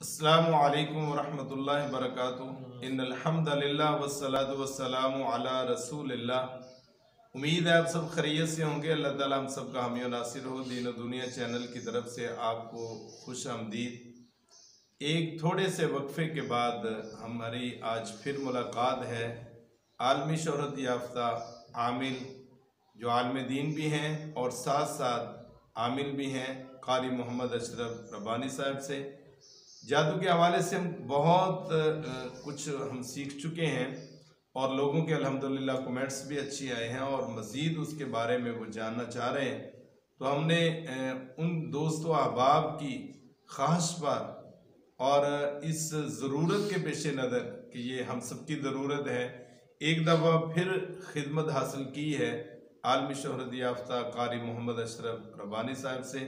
अस्सलामु अलैकुम वरहमतुल्लाहि वबरकातुहू। इन्नल हम्दुलिल्लाह वस्सलातु वस्सलामु अला रसूलिल्लाह। उम्मीद है आप सब खैरियत से होंगे। अल्लाह ताला हम सब का हामी और नासिर हो। दीन और दुनिया चैनल की तरफ से आपको खुश आमदीद। एक थोड़े से वक्फे के बाद हमारी आज फिर मुलाकात है आलमी शोहरत याफ्ता आमिल जो आलम दीन भी हैं और साथ साथ आमिल भी हैं कारी मोहम्मद अशरफ रब्बानी साहब से। जादू के हवाले से हम बहुत कुछ हम सीख चुके हैं और लोगों के अल्हम्दुलिल्लाह कमेंट्स भी अच्छी आए हैं और मज़ीद उसके बारे में वो जानना चाह रहे हैं। तो हमने उन दोस्तों अहबाब की ख्वाहिश पर और इस ज़रूरत के पेश नज़र कि ये हम सब की ज़रूरत है, एक दफ़ा फिर खिदमत हासिल की है आलमी शोहरत याफ्ता कारी मोहम्मद अशरफ रब्बानी साहब से।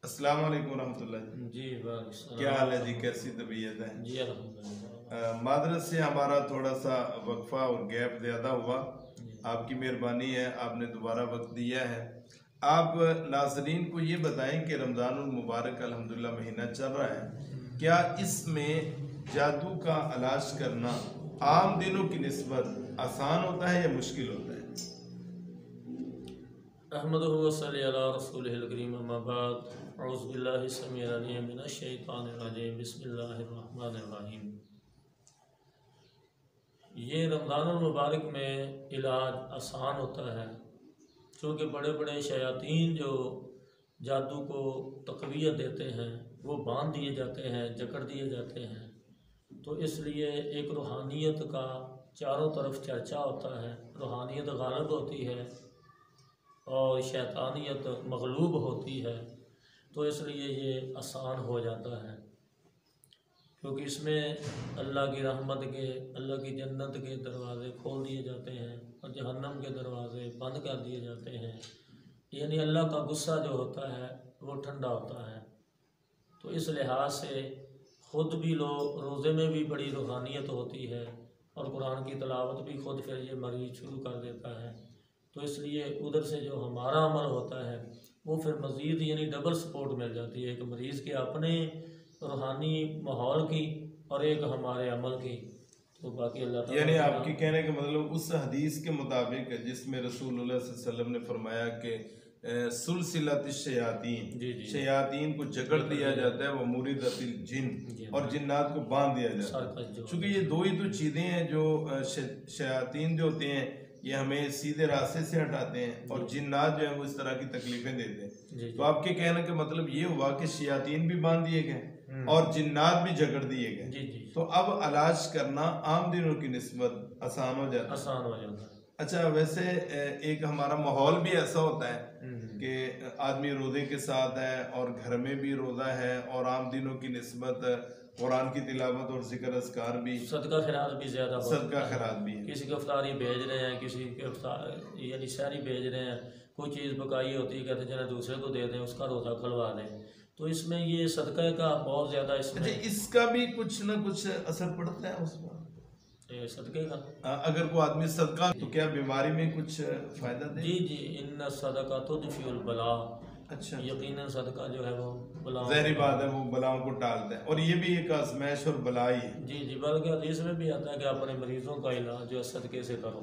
अस्सलाम वालेकुम रहमतुल्लाह जी। क्या हाल है जी, कैसी तबीयत है जी? अल्हम्दुलिल्लाह। मादरत से हमारा थोड़ा सा वक्फा और गैप ज़्यादा हुआ, आपकी मेहरबानी है, आपने दोबारा वक्त दिया है। आप नाज़रीन को ये बताएं कि रमज़ानुल मुबारक अल्हम्दुलिल्लाह महीना चल रहा है, क्या इसमें जादू का इलाज करना आम दिनों की निस्बत आसान होता है या मुश्किल होता है? अहमदुहु व सल्ली अला रसूलिहिल करीम अम्मा बाद। औज़ु बिल्लाहि समीइल अलीम मिनश शैतानिर रजीम। बिस्मिल्लाहिर रहमानिर रहीम। ये रमज़ानुल मुबारक में इलाज आसान होता है क्योंकि बड़े बड़े शयातीन जो जादू को तक़वियत देते हैं वो बांध दिए जाते हैं, जकड़ दिए जाते हैं। तो इसलिए एक रूहानियत का चारों तरफ चर्चा होता है, रूहानियत गालिब होती है और शैतानियत मगलूब होती है। तो इसलिए ये आसान हो जाता है क्योंकि इसमें अल्लाह की रहमत के, अल्लाह की जन्नत के दरवाज़े खोल दिए जाते हैं और जहन्नम के दरवाज़े बंद कर दिए जाते हैं। यानी अल्लाह का गुस्सा जो होता है वो ठंडा होता है। तो इस लिहाज से ख़ुद भी लोग रोज़े में भी बड़ी रूहानियत होती है और कुरान की तिलावत भी खुद फिर ये मरीज़ शुरू कर देता है। तो इसलिए उधर से जो हमारा अमल होता है वो फिर मज़ीद यानी डबल सपोर्ट मिल जाती है, एक मरीज़ के अपने रूहानी माहौल की और एक हमारे अमल की। तो बाकी अल्लाह यानी आपके कहने का मतलब उस हदीस के मुताबिक जिसमें रसूलुल्लाह सल्लल्लाहु अलैहि वसल्लम ने फरमाया कि सुलसिलतिश शयातीन, शयातीन को जकड़ दिया जाता है, वो मुरिदतिल जिन और जिन्नात को बांध दिया जाता है। चूँकि ये दो ही तो चीज़ें हैं जो शयातीन जो होते हैं ये हमें सीधे रास्ते से हटाते हैं और जिन्नात जो है वो इस तरह की तकलीफें देते हैं। तो आपके कहने का मतलब ये हुआ कि शयातीन भी बांध दिए गए और जिन्नात भी जकड़ दिए गए। तो अब इलाज करना आम दिनों की निस्बत आसान हो जाता है। अच्छा, वैसे एक हमारा माहौल भी ऐसा होता है कि आदमी रोज़े के साथ है और घर में भी रोज़ा है और आम दिनों की निस्बत कुरान की तिलावत और जिक्र अस्कार भी, सदका खैरात भी ज़्यादा, सदका खैरात भी है। किसी को इफ्तारी भेज रहे हैं, किसी के यानी शहरी भेज रहे हैं, कोई चीज़ पकाई होती है कहते हैं जरा दूसरे को दे दें, उसका रोज़ा खुलवा दें। तो इसमें ये सदका का बहुत ज़्यादा इसमें इसका भी कुछ ना कुछ असर पड़ता है उस पर सदक़े का। अगर कोई आदमी सदका तो क्या बीमारी में कुछ फायदा दे? जी, इन्ना सदका तुदफिउल बला। अच्छा, यकीनन सदका जो है वो बलाओं, ज़ाहिर बात है वो बलाओं को टालता है और ये भी एक आज़माइश और बला ही है। जी, बल्कि हदीस में भी आता है कि अपने मरीजों का इलाज जो है सदक़े से करो।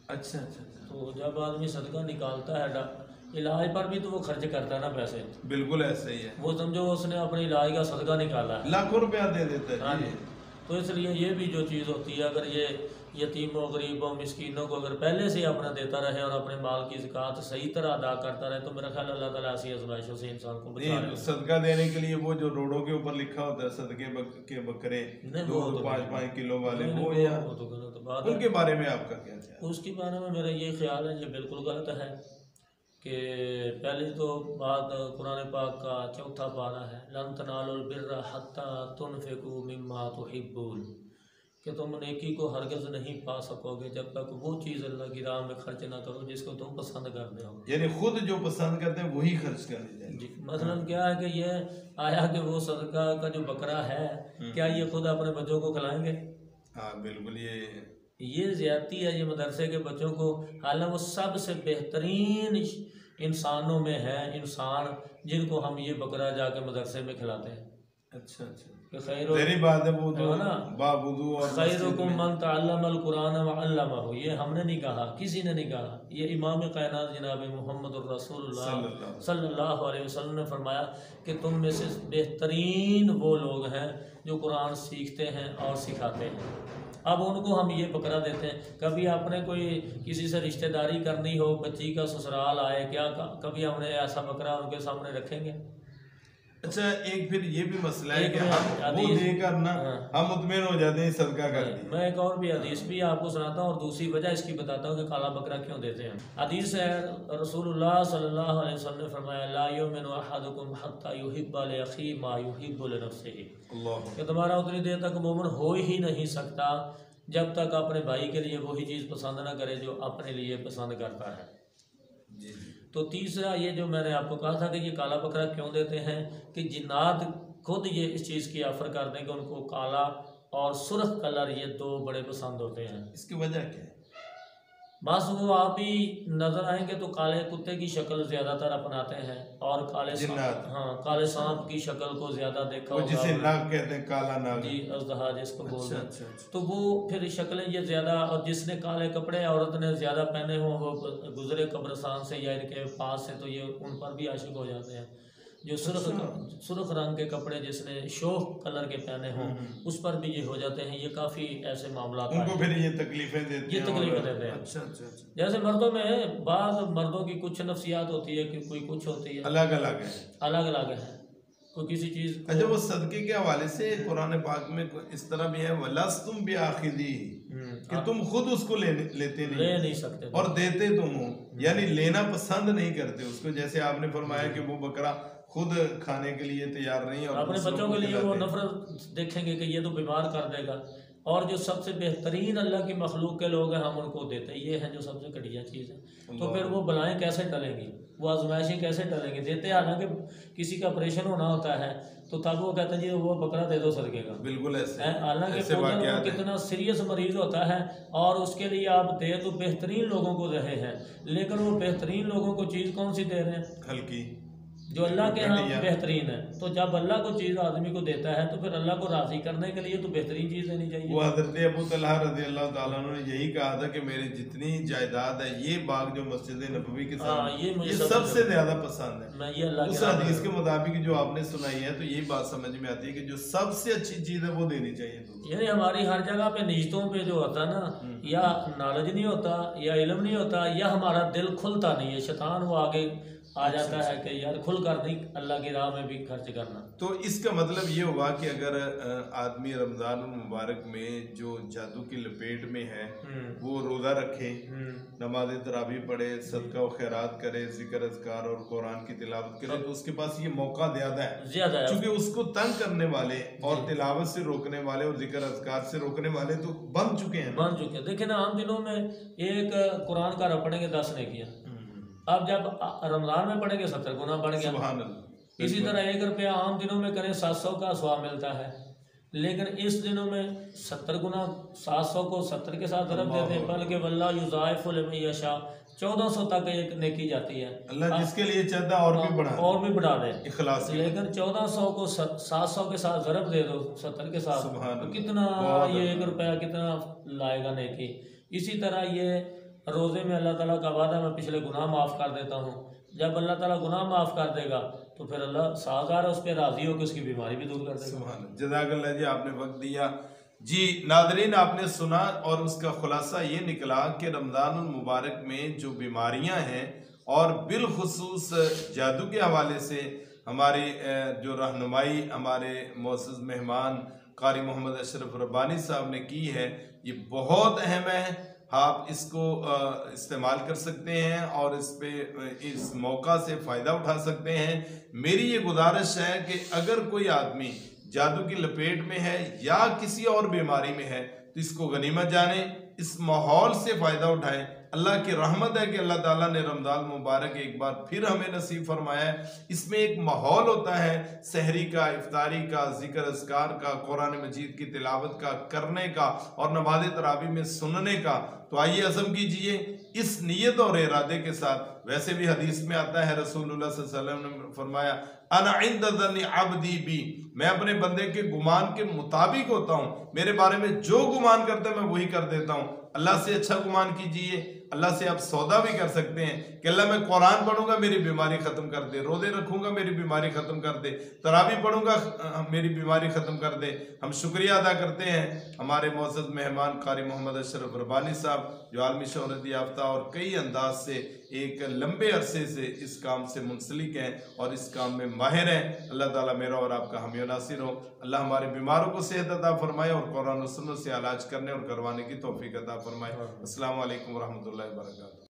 अच्छा। तो जब आदमी सदका निकालता है इलाज पर भी तो वो खर्च करता है ना पैसे। बिल्कुल ऐसा ही है। वो समझो उसने अपने इलाज का सदका निकाला है, लाखों रुपया दे देता है। हाँ जी। तो इसलिए ये भी जो चीज़ होती है, अगर ये यतीमों, गरीबों, मिस्कीनों को अगर पहले से अपना देता रहे और अपने माल की ज़कात सही तरह अदा करता रहे तो मेरा ख्याल अल्लाह ताला ऐसी आज़माइशों से इंसान को बचा लेगा। सदका देने के लिए वो जो रोडों के ऊपर लिखा होता है सदके के बकरे 2-5 किलो वाले, वो या वो तो गलत बात है। उनके बारे में आपका क्या ख्याल? उसके बारे में मेरा ये ख्याल है ये बिल्कुल गलत है कि पहले तो बात कुरान पाक का 4था पारा है, लन तनालुल बिर्रा हत्ता तुनफिकू मिम्मा तुहिब्बून, कि तुम नेकी को हरगिज़ नहीं पा सकोगे जब तक वो चीज़ अल्लाह की राह में खर्च ना करो जिसको तुम पसंद करते हो। यानी खुद जो पसंद करते हैं वही खर्च करनी चाहिए। जी, मसलन क्या है कि ये आया कि वो सदका का जो बकरा है क्या ये खुद अपने बच्चों को खिलाएंगे? हाँ बिल्कुल, ये ज़्यादती है ये मदरसे के बच्चों को। हालांकि वो सबसे बेहतरीन इंसानों में है इंसान जिनको हम ये बकरा जाके मदरसे में खिलाते हैं। अच्छा अच्छा, कि खैर तेरी बात है वो तो है ना, बावुदू और खैरुकुम मन तअल्लमल कुरान व अल्लमहु, ये हमने नहीं कहा, किसी ने नहीं कहा, ये इमाम कायनात जनाब मुहम्मदुर रसूलुल्लाह सल्लल्लाहु अलैहि वसल्लम ने फरमाया कि तुम में से बेहतरीन वो लोग हैं जो कुरान सीखते हैं और सिखाते हैं। अब उनको हम ये बकरा देते हैं, कभी आपने कोई किसी से रिश्तेदारी करनी हो, बच्ची का ससुराल आए, क्या कभी हमने ऐसा बकरा उनके सामने रखेंगे? अच्छा, एक फिर ये भी मसला है एक कि मैं हम वो हदीस- देकर ना हाँ। हम मुतमईन हो जाते हैं सदका कर दिया। मैं एक और भी हदीस भी आपको सुनाता हूँ और दूसरी वजह इसकी बताता हूँ कि काला बकरा क्यों देते हैं। हदीस है, रसूलुल्लाह सल्लल्लाहु अलैहि वसल्लम ने फरमाया, ला युमिनु अहदुकुम हत्ता युहिब्बा li अखी मा युहिब्बु li नफ्सिही, अल्लाह, कि तुम्हारा उतनी देर तक मोमिन हो ही नहीं सकता जब तक अपने भाई के लिए वही चीज़ पसंद ना करे जो अपने लिए पसंद करता है। जी जी, तो तीसरा ये जो मैंने आपको कहा था कि ये काला बकरा क्यों देते हैं, कि जिन्नात खुद ये इस चीज़ की ऑफर कर दें कि उनको काला और सुर्ख कलर ये दो बड़े पसंद होते हैं। इसकी वजह क्या है? बस वो आप ही नजर आएंगे तो काले कुत्ते की शक्ल ज्यादातर अपनाते हैं और काले जिन्नात। हाँ, काले सांप की शक्ल को ज्यादा देखा वो होगा जिसे आपने। नाग कहते हैं, काला नाग। जी, अजदहा जिसको बोलते अच्छा हैं। अच्छा अच्छा, तो वो फिर शक्लें ये ज्यादा, और जिसने काले कपड़े औरत ने ज्यादा पहने हों, वो गुजरे कब्रिस्तान से या इनके पास से तो ये उन पर भी आशिक हो जाते हैं। जो सुर्ख रंग के कपड़े जिसने शोख कलर के पहने हों, उस पर भी ये हो जाते हैं। ये काफ़ी ऐसे मामला उनको फिर ये तकलीफें देते हैं। ये तकलीफें देते हैं। अच्छा अच्छा अच्छा, जैसे मर्दों में बाज़ मर्दों की कुछ नफ्सियात होती है कि कोई कुछ होती है, अलग अलग है। अलग अलग है, कोई किसी चीज़ अच्छा, वो सदके के हवाले से कुरान पाक में इस तरह भी है, वलस्तुम बिआखिदी, कि तुम खुद उसको लेते नहीं, ले नहीं सकते और देते तुम हो, यानी लेना पसंद नहीं करते उसको। जैसे आपने फरमाया कि वो बकरा खुद खाने के लिए तैयार नहीं और अपने दूसरों बच्चों को के लिए वो खिलाते। नफरत देखेंगे कि ये तो बीमार कर देगा, और जो सबसे बेहतरीन अल्लाह की मखलूक के लोग हैं हम उनको देते हैं। ये है जो सबसे घटिया चीज़ है। तो फिर वो बलाएं कैसे टलेंगी, वो आजमाइशें कैसे टलेंगी? देते हालांकि किसी का ऑपरेशन होना होता है तो तब वो कहते हैं जी वो बकरा दे दो सदके का, बिल्कुल ऐसे हालांकि ऐसे वो वाकयात हैं। कितना सीरियस मरीज होता है और उसके लिए आप दे तो बेहतरीन लोगों को रहे हैं, लेकिन वो बेहतरीन लोगों को चीज़ कौन सी दे रहे हैं? हल्की, जो अल्लाह के यहाँ घटिया। बेहतरीन है। तो जब अल्लाह को चीज़ आदमी को देता है तो फिर अल्लाह को राज़ी करने के लिए तो बेहतरीन चीज़ देनी चाहिए। वो हजरत अबू तलहा रज़ी अल्लाह ताला अन्हु ने यही कहा था कि मेरी जितनी जायदाद है, ये बाग जो मस्जिद नबवी के साथ, ये मुझे ये सबसे ज्यादा पसंद है। मैं ये अल्लाह उस के हदीस के मुताबिक जो आपने सुनाई है, तो यही बात समझ में आती है कि जो सबसे अच्छी चीज है वो देनी चाहिए दूसरों। यानी हमारी हर जगह पे निजतों पे जो होता है ना, या नॉलेज नहीं होता या इल्म नहीं होता या हमारा दिल खुलता नहीं है, शैतान वो आगे आ जाता है कि यार खुल कर नहीं अल्लाह की राह में भी खर्च करना। तो इसका मतलब ये हुआ कि अगर आदमी रमजान मुबारक में जो जादू की लपेट में है वो रोजा रखे, नमाज तरावी पढ़े, सदका व खैरात करे, जिक्र अज़कार और कुरान की तिलावत करे, तो उसके पास ये मौका ज्यादा है, क्योंकि उसको तंग करने वाले और तिलावत से रोकने वाले और जिक्र अज़कार से रोकने वाले तो बन चुके हैं। देखिए ना, आम दिनों में एक कुरान का पढ़ेंगे 10 नेकियां, अब जब रमजान में पढ़ेंगे 70 गुना बढ़ गया। सुभान अल्लाह। इसी तरह 1 रुपया आम दिनों में करें 700 का स्वाब मिलता है, लेकिन इस दिनों में 70 गुना 700 को 70 के साथ ज़रब देते हैं, बल्कि वल्लाह युज़ाइफ़ु लिमन यशा 1400 तक एक नेकी जाती है। अल्लाह जिसके लिए चाहता और भी बढ़ा दे इखलास, लेकिन 1400 को 700 के साथ ज़रब दे दो 70 के साथ, तो कितना ये 1 रुपया कितना लाएगा नेकी। इसी तरह ये रोज़े में अल्लाह ताला का वादा, मैं पिछले गुनाह माफ़ कर देता हूँ। जब अल्लाह ताला गुनाह माफ़ कर देगा तो फिर अल्लाह साज़गार उस पर राज़ी हो कि उसकी बीमारी भी दूर कर देगा। जज़ाकल्लाह जी, आपने वक्त दिया जी। नादरीन, आपने सुना और उसका खुलासा ये निकला कि रमज़ान मुबारक में जो बीमारियां हैं और बिलखुसूस जादू के हवाले से हमारी जो रहनुमाई हमारे मोअज़्ज़ज़ मेहमान कारी मोहम्मद अशरफ रब्बानी साहब ने की है, ये बहुत अहम है। आप इसको इस्तेमाल कर सकते हैं और इस मौका से फ़ायदा उठा सकते हैं। मेरी ये गुजारिश है कि अगर कोई आदमी जादू की लपेट में है या किसी और बीमारी में है तो इसको गनीमत जाने, इस माहौल से फ़ायदा उठाएं। अल्लाह की रहमत है कि अल्लाह ताला ने रमज़ान मुबारक एक बार फिर हमें नसीब फरमाया है। इसमें एक माहौल होता है सहरी का, इफ्तारी का, जिक्र अज़कार का, कुरान मजीद की तिलावत का करने का और नमाज तरावी में सुनने का। तो आइए अज़म कीजिए इस नीयत और इरादे के साथ। वैसे भी हदीस में आता है, रसूलुल्लाह सल्लल्लाहु अलैहि वसल्लम ने फरमाया, अना इंद ज़न्नि अब्दी बी, मैं अपने बंदे के गुमान के मुताबिक होता हूँ। मेरे बारे में जो गुमान करता है मैं वही कर देता हूँ। अल्लाह से अच्छा गुमान कीजिए। अल्लाह से आप सौदा भी कर सकते हैं कि अल्लाह मैं कुरान पढ़ूंगा मेरी बीमारी खत्म कर दे, रोजे रखूंगा मेरी बीमारी खत्म कर दे, तरावी पढ़ूंगा मेरी बीमारी खत्म कर दे। हम शुक्रिया अदा करते हैं हमारे मौजूद मेहमान कारी मोहम्मद अशरफ रब्बानी साहब, जो आलमी शोहरत याफ्ता और कई अंदाज से एक लंबे अरसे से इस काम से मुंसलिक हैं और इस काम में माहिर हैं। अल्लाह ताला मेरा और आपका हामी नासिर हो। अल्लाह हमारे बीमारों को सेहत अता फरमाए और कुरान और सुन्नत से इलाज करने और करवाने की तौफीक अता फरमाए। अस्सलाम वालेकुम रहमतुल्लाहि व बरकातहू।